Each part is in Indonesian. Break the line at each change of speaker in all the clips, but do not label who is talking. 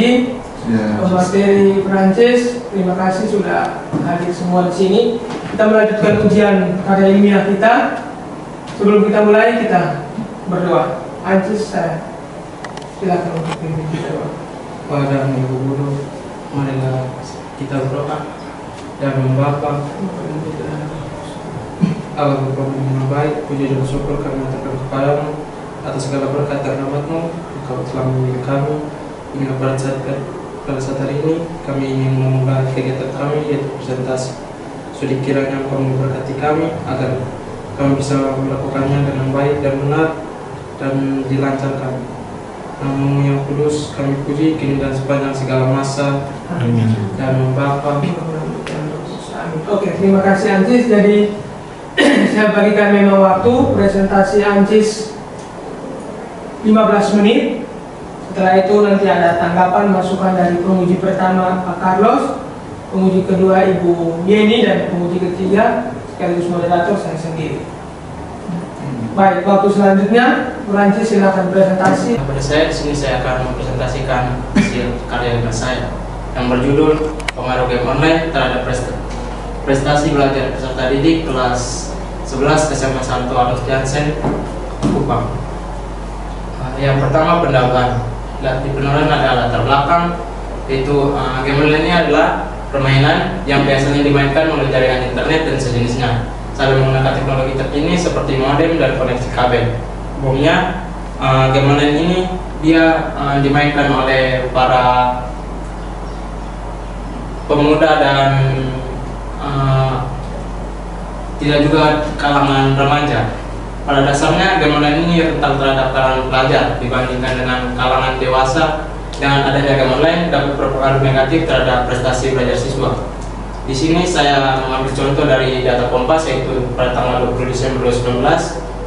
Puji, pemateri Prancis, terima kasih sudah hadir semua di sini. Kita melanjutkan ujian karya ilmiah kita. Sebelum kita mulai, kita berdoa. Ancis, silakan untuk pimpin kita doa.
Pada Ibu Guru, marilah kita berdoa dan membaca Allah berkabung yang baik. Puji dan syukur kami aturkan kepadamu atas segala berkat dan rahmat-Mu. Engkau telah memilih kami hingga pada saat hari ini kami ingin memulai kegiatan kami, yaitu presentasi. Sudah kiranya Engkau memberkati kami agar kami bisa melakukannya dengan baik dan benar dan dilancarkan. Namamu yang kudus kami puji kini dan sepanjang segala masa.
Amin.
Dan Bapa.
Oke, terima kasih Ancis. Jadi saya bagikan memang waktu presentasi Ancis 15 menit. Setelah itu nanti ada tanggapan masukan dari penguji pertama Pak Carlos, penguji kedua Ibu Yeni, dan penguji ketiga sekaligus moderator saya sendiri. Baik, waktu selanjutnya Ancis silakan presentasi.
Pada saya di sini saya akan mempresentasikan hasil karya ilmiah saya yang berjudul Pengaruh Game Online terhadap prestasi belajar peserta didik kelas 11 SMA 1 Adolf Jansen, Kupang. Yang pertama, pendahuluan. Di penularan ada latar belakang, yaitu game online ini adalah permainan yang biasanya dimainkan melalui jaringan internet dan sejenisnya, sambil menggunakan teknologi terkini seperti modem dan koneksi kabel. Umumnya game online ini dia dimainkan oleh para pemuda dan tidak juga kalangan remaja. Pada dasarnya game online ini rentan terhadap kalangan pelajar dibandingkan dengan kalangan dewasa. Dengan adanya game online dapat berpengaruh negatif terhadap prestasi belajar siswa. Di sini saya mengambil contoh dari data Kompas, yaitu pada tanggal 20 Desember 2019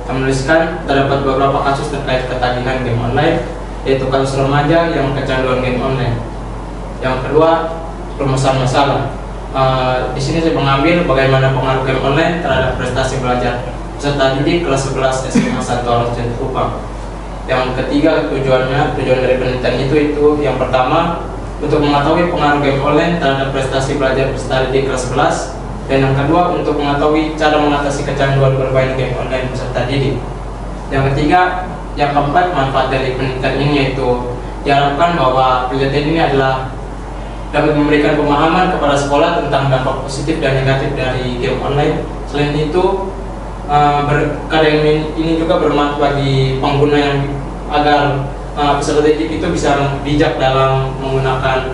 yang menuliskan terdapat beberapa kasus terkait ketagihan game online, yaitu kasus remaja yang kecanduan game online. Yang kedua, permasalahan masalah. Di sini saya mengambil bagaimana pengaruh game online terhadap prestasi belajar peserta didik kelas 11 SMA 1 Adolf Jansen Kupang. Yang ketiga, tujuan dari penelitian itu yang pertama untuk mengetahui pengaruh game online terhadap prestasi belajar peserta didik kelas 11, dan yang kedua untuk mengetahui cara mengatasi kecanduan bermain game online peserta didik. Yang ketiga, yang keempat, manfaat dari penelitian ini, yaitu diharapkan bahwa penelitian ini adalah dapat memberikan pemahaman kepada sekolah tentang dampak positif dan negatif dari game online. Selain itu, karya ini juga bermanfaat bagi pengguna yang agar peserta didik itu bisa bijak dalam menggunakan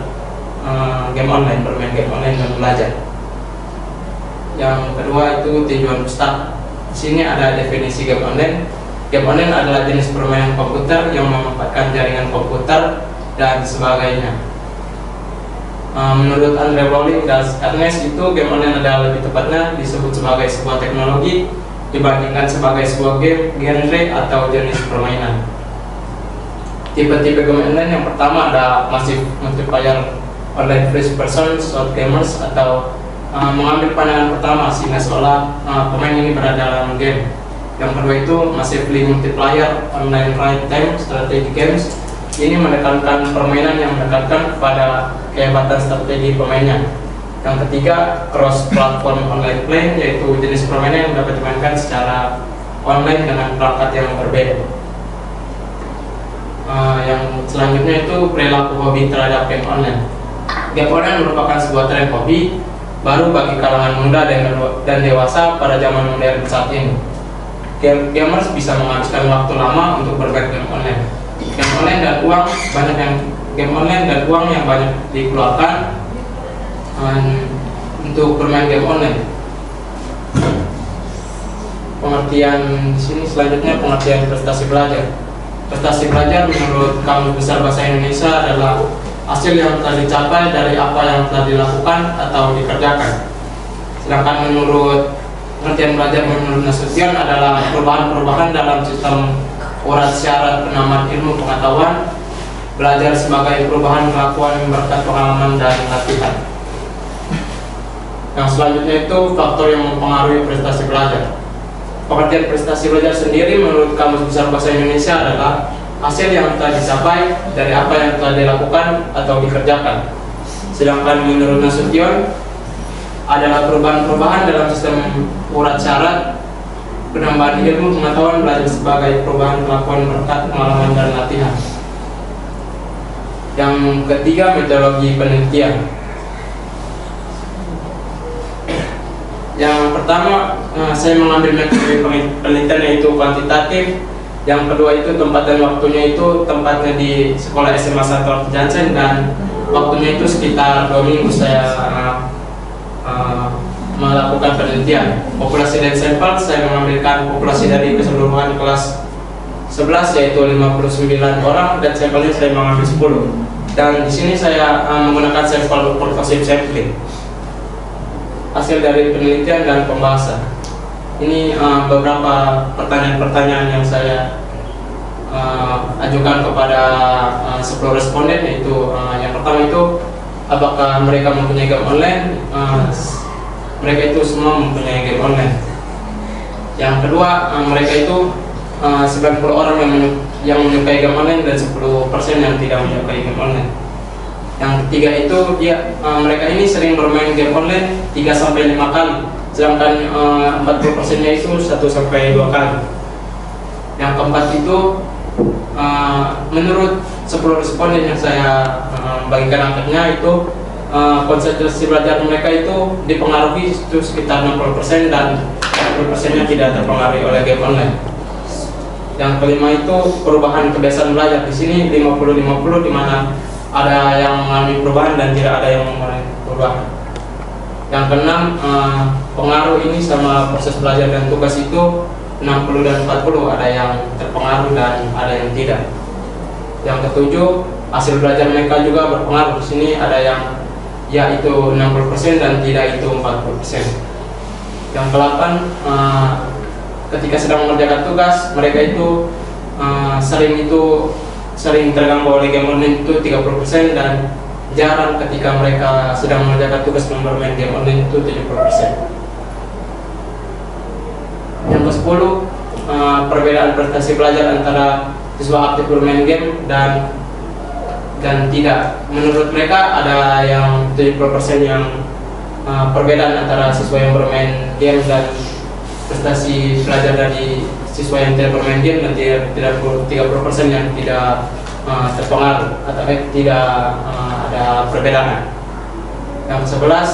game online, bermain game online dan belajar. Yang kedua itu tujuan pustaka. Di sini ada definisi game online. Game online adalah jenis permainan komputer yang memanfaatkan jaringan komputer dan sebagainya. Menurut Andre Rowling dan Ernest, itu game online adalah lebih tepatnya disebut sebagai sebuah teknologi dibandingkan sebagai sebuah game, genre atau jenis permainan. Tipe-tipe game online yang pertama ada massive multiplayer online first person short gamers, atau mengambil pandangan pertama sehingga seolah pemain ini berada dalam game. Yang kedua itu massively multiplayer online real time strategy games. Ini menekankan permainan yang menekankan kepada kehebatan strategi pemainnya. Yang ketiga, cross platform online play, yaitu jenis permainan yang dapat dimainkan secara online dengan perangkat yang berbeda. Yang selanjutnya itu perilaku hobi terhadap game online. Game online merupakan sebuah tren hobi baru bagi kalangan muda dan dewasa pada zaman modern saat ini. Gamers bisa menghabiskan waktu lama untuk bermain game online. Game online dan uang yang banyak dikeluarkan untuk bermain game online. Pengertian di sini selanjutnya pengertian prestasi belajar. Prestasi belajar menurut Kamus Besar Bahasa Indonesia adalah hasil yang telah dicapai dari apa yang telah dilakukan atau dikerjakan. Sedangkan menurut pengertian belajar menurut Nasution adalah perubahan-perubahan dalam sistem urat syarat penamaan ilmu pengetahuan, belajar sebagai perubahan kelakuan berkat pengalaman dan latihan. Yang selanjutnya itu faktor yang mempengaruhi prestasi belajar. Pengertian prestasi belajar sendiri menurut Kamus Besar Bahasa Indonesia adalah hasil yang telah dicapai dari apa yang telah dilakukan atau dikerjakan. Sedangkan menurut Nasution adalah perubahan-perubahan dalam sistem urat syarat, penambahan ilmu pengetahuan belajar sebagai perubahan kelakuan berkat pengalaman dan latihan. Yang ketiga, metodologi penelitian. Yang pertama, saya mengambil metode penelitian yaitu kuantitatif. Yang kedua itu tempat dan waktunya itu tempatnya di sekolah SMA 1 Arthur Jansen, dan waktunya itu sekitar 2 minggu saya melakukan penelitian. Populasi dan sampel, saya mengambilkan populasi dari keseluruhan kelas 11 yaitu 59 orang, dan sampelnya saya mengambil 10. Dan di sini saya menggunakan sampel pervasive sampling. Hasil dari penelitian dan pembahasan. Ini beberapa pertanyaan-pertanyaan yang saya ajukan kepada 10 responden, yaitu yang pertama itu apakah mereka mempunyai game online. Mereka itu semua mempunyai game online. Yang kedua, mereka itu 90 orang yang menyukai game online dan 10% yang tidak menyukai game online. Yang ketiga itu mereka ini sering bermain game online 3-5 kali, sedangkan 40%-nya itu 1-2 kali. Yang keempat itu menurut 10 responden yang saya bagikan angkanya itu konsentrasi belajar mereka itu dipengaruhi itu sekitar 60% dan 40%-nya tidak terpengaruhi oleh game online. Yang kelima itu perubahan kebiasaan belajar. Di sini 50-50, di mana ada yang mengalami perubahan dan tidak ada yang mengalami perubahan. Yang keenam, pengaruh ini sama proses belajar dan tugas itu 60 dan 40, ada yang terpengaruh dan ada yang tidak. Yang ketujuh, hasil belajar mereka juga berpengaruh. Di sini ada yang yaitu 60% dan tidak itu 40%. Yang ke-8, ketika sedang mengerjakan tugas, mereka itu sering terganggu oleh game online itu 30%, dan jarang ketika mereka sedang mengerjakan tugas bermain game online itu 70%. Yang ke-10, perbedaan prestasi belajar antara siswa aktif bermain game dan tidak. Menurut mereka ada yang 70% yang perbedaan antara siswa yang bermain game dan prestasi belajar dari siswa yang tidak bermain game, dan tidak 30% yang tidak terpengaruh atau tidak ada perbedaan. Yang ke-11,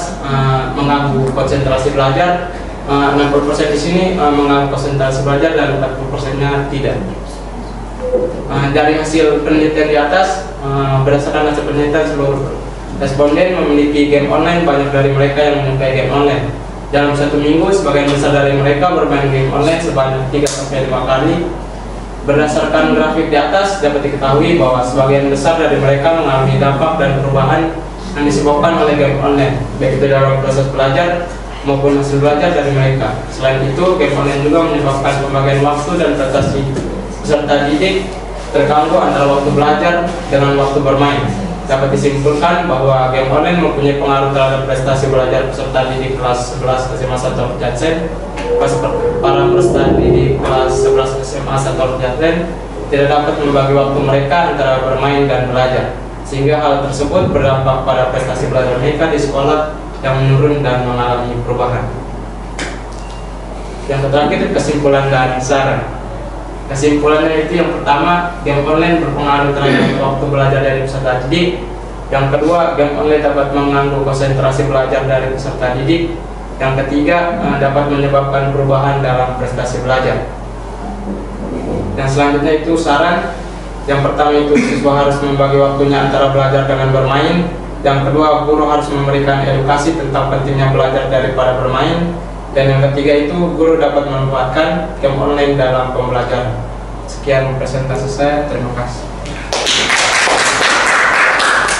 mengganggu konsentrasi belajar. 60% di sini mengalami konsentrasi belajar dan 40%-nya tidak. Dari hasil penelitian di atas, berdasarkan hasil penelitian, seluruh responden memiliki game online. Banyak dari mereka yang menyukai game online. Dalam 1 minggu, sebagian besar dari mereka bermain game online sebanyak 3-5 kali. Berdasarkan grafik di atas, dapat diketahui bahwa sebagian besar dari mereka mengalami dampak dan perubahan yang disebabkan oleh game online, baik itu dalam proses belajar maupun hasil belajar dari mereka. Selain itu, game online juga menyebabkan pembagian waktu dan prestasi peserta didik terganggu antara waktu belajar dengan waktu bermain. Dapat disimpulkan bahwa game online mempunyai pengaruh terhadap prestasi belajar peserta didik kelas 11 SMA 1 Arthur Jansen. Para peserta didik kelas 11 SMA 1 Arthur Jansen tidak dapat membagi waktu mereka antara bermain dan belajar, sehingga hal tersebut berdampak pada prestasi belajar mereka di sekolah yang menurun dan mengalami perubahan. Yang terakhir, kesimpulan dan saran. Kesimpulannya itu yang pertama, game online berpengaruh terhadap waktu belajar dari peserta didik. Yang kedua, game online dapat mengganggu konsentrasi belajar dari peserta didik. Yang ketiga, dapat menyebabkan perubahan dalam prestasi belajar. Yang selanjutnya itu saran. Yang pertama itu siswa harus membagi waktunya antara belajar dengan bermain. Yang kedua, guru harus memberikan edukasi tentang pentingnya belajar daripada bermain. Dan yang ketiga itu, guru dapat memanfaatkan game online dalam pembelajaran. Sekian presentasi saya, terima kasih.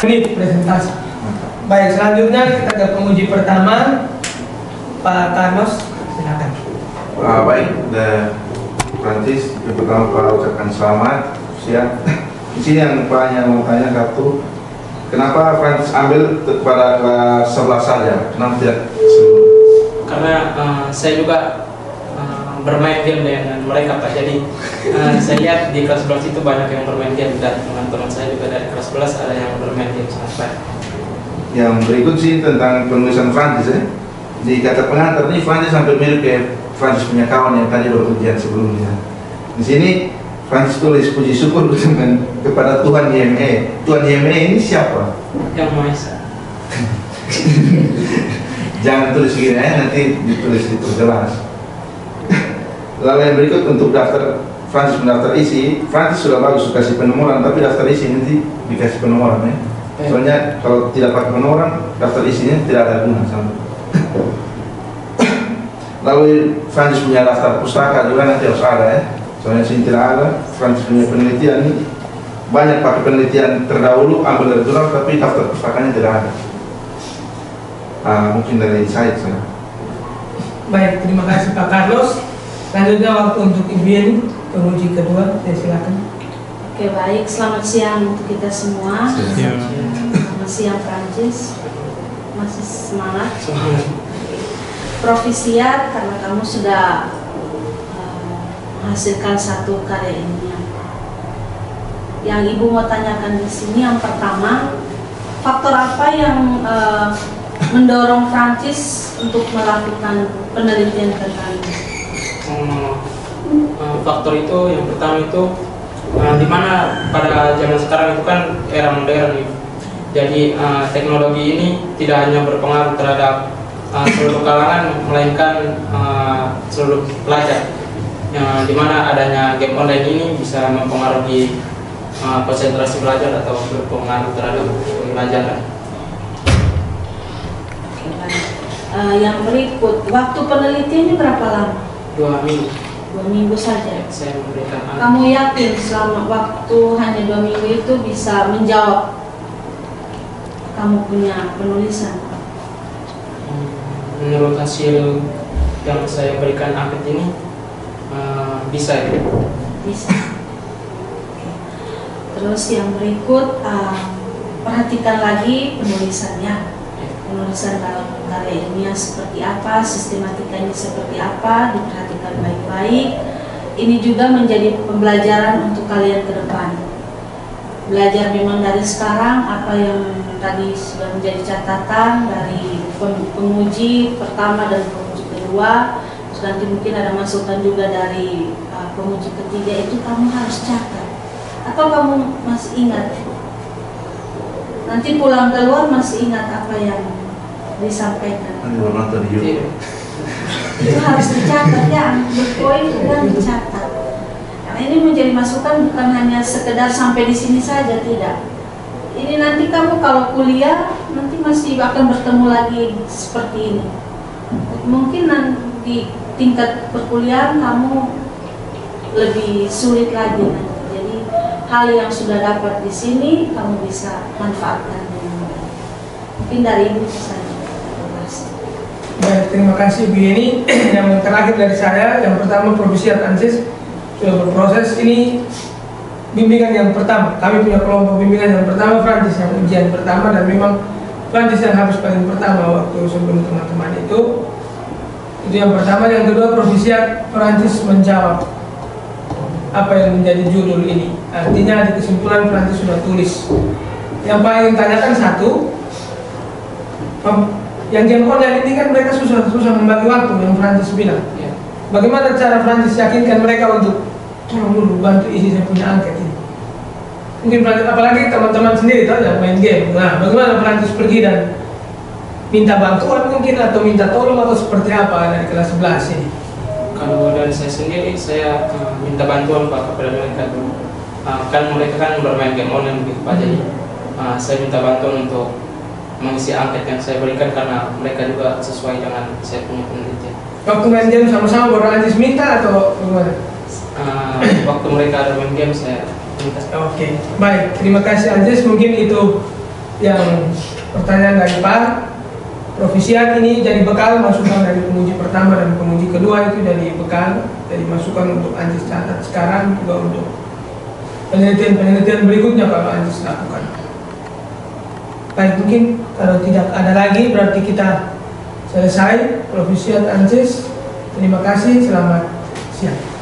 Ini presentasi. Baik, selanjutnya kita ke penguji pertama, Pak Carlos, silakan.
Baik, Francis, yang pertama Pak ucapkan selamat siang. Di sini yang Pak yang mau tanya satu, kenapa Francis ambil pada kelas 11 saja? Kenapa tidak seluruh?
Karena saya juga bermain game dengan mereka Pak. Jadi saya lihat di kelas 11 itu banyak yang bermain game, dan teman-teman saya juga dari kelas 11 ada yang bermain game sangat baik.
Yang berikut sih tentang penulisan Francis ya. Di kata pengantar ini Francis sampai mirip kayak Francis punya kawan yang tadi berujian sebelumnya. Di sini Francis tulis puji syukur dengan kepada Tuhan YME. Tuhan YME ini siapa?
Yang Maha Esa.
Jangan tulis begini ya, nanti ditulis itu jelas. Lalu yang berikut untuk daftar Francis mendaftar isi. Francis sudah bagus kasih penomoran, tapi daftar isi nanti dikasih penomoran ya. Soalnya kalau tidak pakai penomoran, daftar isinya tidak ada guna sama. Lalu Francis punya daftar pustaka juga nanti harus ada ya. Soalnya sini tidak ada. Francis punya penelitian banyak pakai penelitian terdahulu ambil dari jurnal, tapi daftar pustakanya tidak ada. Mungkin dari saya.
Baik, terima kasih Pak Carlos. Selanjutnya waktu untuk Ibu Yeni, penguji kedua, saya silakan.
Oke, baik, selamat siang untuk kita semua. Selamat siang Prancis. Masih semangat?
Semangat.
Provisiat karena kamu sudah menghasilkan satu karya ilmiah. Yang Ibu mau tanyakan di sini yang pertama, faktor apa yang mendorong Prancis untuk melakukan penelitian tentang ini?
Faktor itu yang pertama itu dimana pada zaman sekarang itu kan era modern nih. Jadi teknologi ini tidak hanya berpengaruh terhadap seluruh kalangan, melainkan seluruh pelajar. Dimana adanya game online ini bisa mempengaruhi konsentrasi belajar atau berpengaruh terhadap pembelajaran.
Yang berikut, waktu penelitiannya berapa lama?
2 minggu.
2 minggu saja.
Saya memberikan
Kamu yakin selama waktu hanya 2 minggu itu bisa menjawab kamu punya penulisan?
Menurut hasil yang saya berikan angket ini bisa ya?
Bisa. Terus yang berikut, perhatikan lagi penulisannya. Penulisan dalam karya ilmiah seperti apa, sistematikanya seperti apa, diperhatikan baik-baik. Ini juga menjadi pembelajaran untuk kalian ke depan. Belajar memang dari sekarang apa yang tadi sudah menjadi catatan dari penguji pertama dan penguji kedua. Terus nanti mungkin ada masukan juga dari penguji ketiga, itu kamu harus catat. Atau kamu masih ingat? Nanti pulang keluar masih ingat apa yang disampaikan. Itu harus dicatat ya, berpoin dan dicatat. Karena ini menjadi masukan bukan hanya sekedar sampai di sini saja, tidak. Ini nanti kamu kalau kuliah nanti masih akan bertemu lagi seperti ini. Mungkin nanti di tingkat perkuliahan kamu lebih sulit lagi nanti. Jadi hal yang sudah dapat di sini kamu bisa manfaatkan dengan baik. Mungkin dari Ibu saja.
Baik, terima kasih Bu Yeni. Yang terakhir dari saya, yang pertama Provisiat ANSIS sudah berproses. Ini bimbingan yang pertama. Kami punya kelompok bimbingan yang pertama, Francis yang ujian pertama, dan memang Francis yang harus paling pertama waktu sebelum teman-teman itu yang pertama. Yang kedua, Provisiat Francis menjawab apa yang menjadi judul ini. Artinya di kesimpulan Francis sudah tulis. Yang paling tanyakan satu, yang game online ini kan mereka susah membagi waktu, yang Francis bilang. Bagaimana cara Francis yakinkan mereka untuk tolong dulu bantu isi saya punya angket ini? Mungkin apalagi teman-teman sendiri tahu ya main game. Nah, bagaimana Francis pergi dan minta bantuan mungkin atau minta tolong atau seperti apa dari kelas 11 ini?
Kalau dari saya sendiri, saya minta bantuan Pak kepada mereka. Kan mereka kan bermain game online begitu Pak, jadi saya minta bantuan untuk mengisi angket yang saya berikan karena mereka juga sesuai dengan saya punya penelitian.
Waktu main game sama-sama baru Anjis minta atau bagaimana?
Waktu mereka ada main game saya minta.
Oke, baik. Terima kasih Anjis. Mungkin itu yang pertanyaan dari Pak. Provisiat ini jadi bekal masukan dari penguji pertama dan penguji kedua, itu jadi bekal, jadi masukan untuk Anjis catat sekarang juga untuk penelitian berikutnya kalau Anjis lakukan. Baik, mungkin kalau tidak ada lagi berarti kita selesai. Provisiat Anjis, terima kasih, selamat Siap.